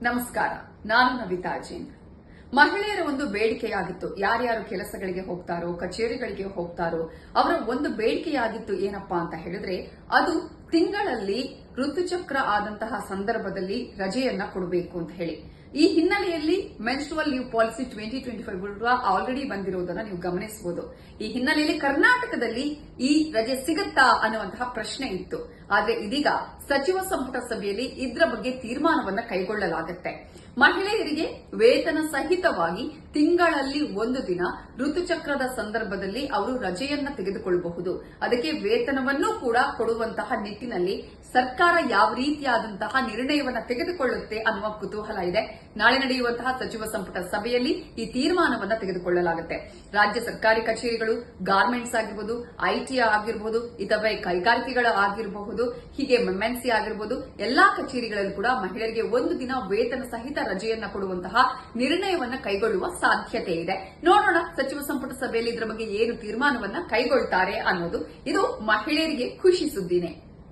ನಮಸ್ಕಾರ, ನಾನು ನವಿತಾ ಜೈನ್. ಮಹಿಳೆಯರ ಒಂದು ಬೇಡಿಕೆಯಾಗಿತ್ತು, ಯಾರ್ಯಾರು ಕೆಲಸಗಳಿಗೆ ಹೋಗ್ತಾರೋ, ಕಚೇರಿಗಳಿಗೆ ಹೋಗ್ತಾರೋ ಅವರ ಒಂದು ಬೇಡಿಕೆಯಾಗಿತ್ತು ಏನಪ್ಪಾ ಅಂತ ಹೇಳಿದ್ರೆ, ಅದು ತಿಂಗಳಲ್ಲಿ ಋತುಚಕ್ರ ಆದಂತಹ ಸಂದರ್ಭದಲ್ಲಿ ರಜೆಯನ್ನ ಕೊಡಬೇಕು ಅಂತ ಹೇಳಿ. ಈ ಹಿನ್ನೆಲೆಯಲ್ಲಿ ಮೆನ್ಸ್ಟ್ರುವಲ್ ಲೀವ್ ಪಾಲಿಸಿ 2025 ಆಲ್ರೆಡಿ ಬಂದಿರುವುದನ್ನು ನೀವು ಗಮನಿಸಬಹುದು. ಈ ಹಿನ್ನೆಲೆಯಲ್ಲಿ ಕರ್ನಾಟಕದಲ್ಲಿ ಈ ರಜೆ ಸಿಗುತ್ತಾ ಅನ್ನುವಂತಹ ಪ್ರಶ್ನೆ ಇತ್ತು. ಆದ್ರೆ ಇದೀಗ ಸಚಿವ ಸಂಪುಟ ಸಭೆಯಲ್ಲಿ ಇದರ ಬಗ್ಗೆ ತೀರ್ಮಾನವನ್ನ ಕೈಗೊಳ್ಳಲಾಗುತ್ತೆ. ಮಹಿಳೆಯರಿಗೆ ವೇತನ ಸಹಿತವಾಗಿ ತಿಂಗಳಲ್ಲಿ ಒಂದು ದಿನ ಋತುಚಕ್ರದ ಸಂದರ್ಭದಲ್ಲಿ ಅವರು ರಜೆಯನ್ನ ತೆಗೆದುಕೊಳ್ಳಬಹುದು. ಅದಕ್ಕೆ ವೇತನವನ್ನೂ ಕೂಡ ಕೊಡುವಂತಹ ನಿಟ್ಟಿನಲ್ಲಿ ಸರ್ಕಾರ ಯಾವ ರೀತಿಯಾದಂತಹ ನಿರ್ಣಯವನ್ನ ತೆಗೆದುಕೊಳ್ಳುತ್ತೆ ಅನ್ನುವ ಕುತೂಹಲ ಇದೆ. ನಾಳೆ ನಡೆಯುವಂತಹ ಸಚಿವ ಸಂಪುಟ ಸಭೆಯಲ್ಲಿ ಈ ತೀರ್ಮಾನವನ್ನ ತೆಗೆದುಕೊಳ್ಳಲಾಗುತ್ತೆ. ರಾಜ್ಯ ಸರ್ಕಾರಿ ಕಚೇರಿಗಳು, ಗಾರ್ಮೆಂಟ್ಸ್ ಆಗಿರಬಹುದು, ಐಟಿ ಆಗಿರಬಹುದು, ಇತರೆ ಕೈಗಾರಿಕೆಗಳ ಆಗಿರಬಹುದು, ಹೀಗೆ ಎಂಎನ್ಸಿ ಆಗಿರಬಹುದು, ಎಲ್ಲಾ ಕಚೇರಿಗಳಲ್ಲೂ ಕೂಡ ಮಹಿಳೆಯರಿಗೆ ಒಂದು ದಿನ ವೇತನ ಸಹಿತ ರಜೆಯನ್ನ ಕೊಡುವಂತಹ ನಿರ್ಣಯವನ್ನ ಕೈಗೊಳ್ಳುವ ಸಾಧ್ಯತೆ ಇದೆ. ನೋಡೋಣ ಸಚಿವ ಸಂಪುಟ ಸಭೆಯಲ್ಲಿ ಇದರ ಬಗ್ಗೆ ಏನು ತೀರ್ಮಾನವನ್ನ ಕೈಗೊಳ್ತಾರೆ ಅನ್ನೋದು. ಇದು ಮಹಿಳೆಯರಿಗೆ ಖುಷಿ ಸುದ್ದಿನೇ.